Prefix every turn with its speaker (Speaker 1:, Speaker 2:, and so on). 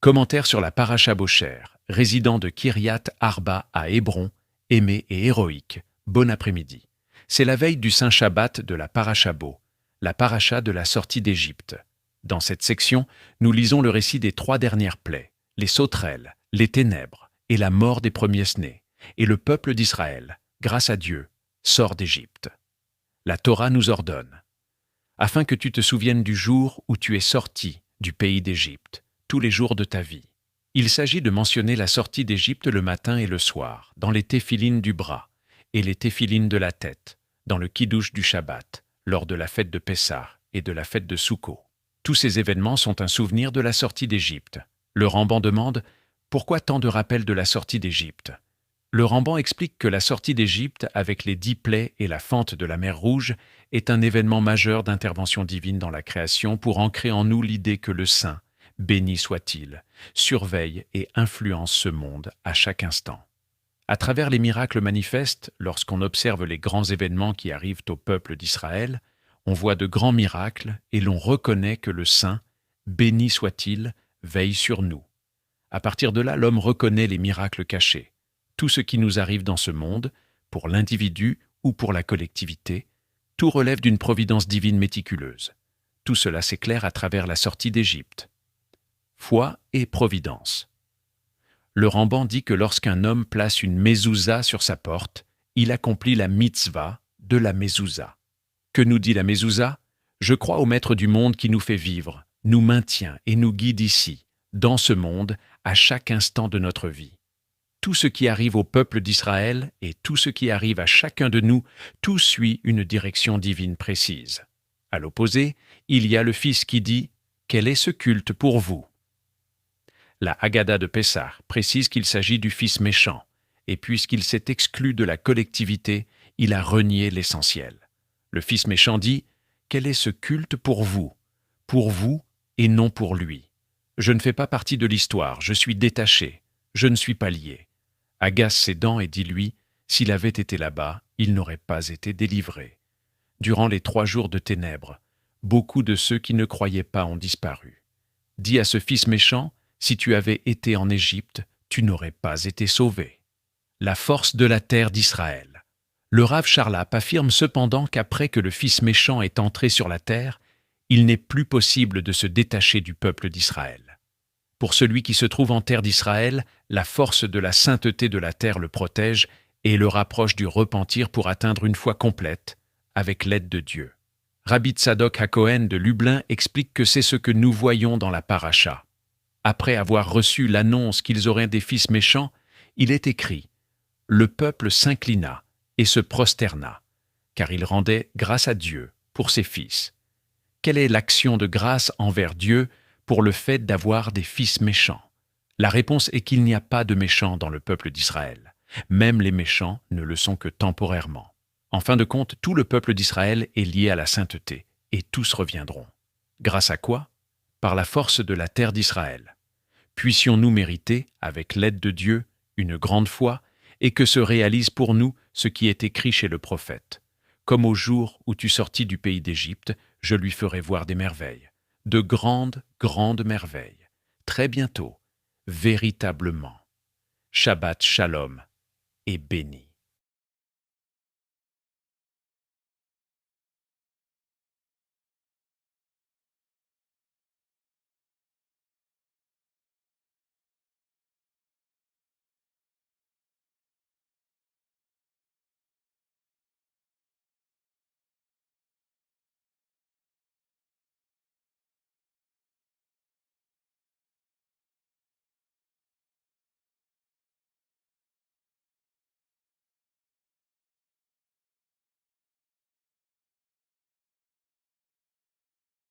Speaker 1: Commentaire sur la paracha Bocher, résident de Kiryat Arba à Hébron, aimé et héroïque. Bon après-midi. C'est la veille du Saint Shabbat de la paracha Bo, la paracha de la sortie d'Égypte. Dans cette section, nous lisons le récit des 3 dernières plaies, les sauterelles, les ténèbres et la mort des premiers-nés, et le peuple d'Israël, grâce à Dieu, sort d'Égypte. La Torah nous ordonne, afin que tu te souviennes du jour où tu es sorti du pays d'Égypte, tous les jours de ta vie. Il s'agit de mentionner la sortie d'Égypte le matin et le soir, dans les téphilines du bras et les téphilines de la tête, dans le kiddush du Shabbat, lors de la fête de Pessah et de la fête de Soukkot. Tous ces événements sont un souvenir de la sortie d'Égypte. Le Ramban demande « Pourquoi tant de rappels de la sortie d'Égypte ?» Le Ramban explique que la sortie d'Égypte, avec les 10 plaies et la fente de la mer Rouge, est un événement majeur d'intervention divine dans la création pour ancrer en nous l'idée que le Saint, béni soit-il, surveille et influence ce monde à chaque instant. À travers les miracles manifestes, lorsqu'on observe les grands événements qui arrivent au peuple d'Israël, on voit de grands miracles et l'on reconnaît que le Saint, béni soit-il, veille sur nous. À partir de là, l'homme reconnaît les miracles cachés. Tout ce qui nous arrive dans ce monde, pour l'individu ou pour la collectivité, tout relève d'une providence divine méticuleuse. Tout cela s'éclaire à travers la sortie d'Égypte. Foi et providence. Le Ramban dit que lorsqu'un homme place une mezouza sur sa porte, il accomplit la mitzvah de la mezouza. Que nous dit la mezouza ? Je crois au Maître du monde qui nous fait vivre, nous maintient et nous guide ici, dans ce monde, à chaque instant de notre vie. Tout ce qui arrive au peuple d'Israël et tout ce qui arrive à chacun de nous, tout suit une direction divine précise. À l'opposé, il y a le Fils qui dit « Quel est ce culte pour vous ?» La Haggadah de Pessah précise qu'il s'agit du fils méchant, et puisqu'il s'est exclu de la collectivité, il a renié l'essentiel. Le fils méchant dit « Quel est ce culte pour vous et non pour lui. Je ne fais pas partie de l'histoire, je suis détaché, je ne suis pas lié. » Agace ses dents et dit-lui, s'il avait été là-bas, il n'aurait pas été délivré. Durant les 3 jours de ténèbres, beaucoup de ceux qui ne croyaient pas ont disparu. Dis à ce fils méchant, si tu avais été en Égypte, tu n'aurais pas été sauvé. La force de la terre d'Israël. Le Rav Charlap affirme cependant qu'après que le fils méchant est entré sur la terre, il n'est plus possible de se détacher du peuple d'Israël. Pour celui qui se trouve en terre d'Israël, la force de la sainteté de la terre le protège et le rapproche du repentir pour atteindre une foi complète, avec l'aide de Dieu. Rabbi Tzadok HaKohen de Lublin explique que c'est ce que nous voyons dans la paracha. Après avoir reçu l'annonce qu'ils auraient des fils méchants, il est écrit « Le peuple s'inclina et se prosterna, car il rendait grâce à Dieu pour ses fils. » Quelle est l'action de grâce envers Dieu pour le fait d'avoir des fils méchants? La réponse est qu'il n'y a pas de méchants dans le peuple d'Israël. Même les méchants ne le sont que temporairement. En fin de compte, tout le peuple d'Israël est lié à la sainteté, et tous reviendront. Grâce à quoi? Par la force de la terre d'Israël. Puissions-nous mériter, avec l'aide de Dieu, une grande foi, et que se réalise pour nous ce qui est écrit chez le prophète. Comme au jour où tu sortis du pays d'Égypte, je lui ferai voir des merveilles. De grandes, grandes merveilles. Très bientôt, véritablement. Shabbat Shalom et béni.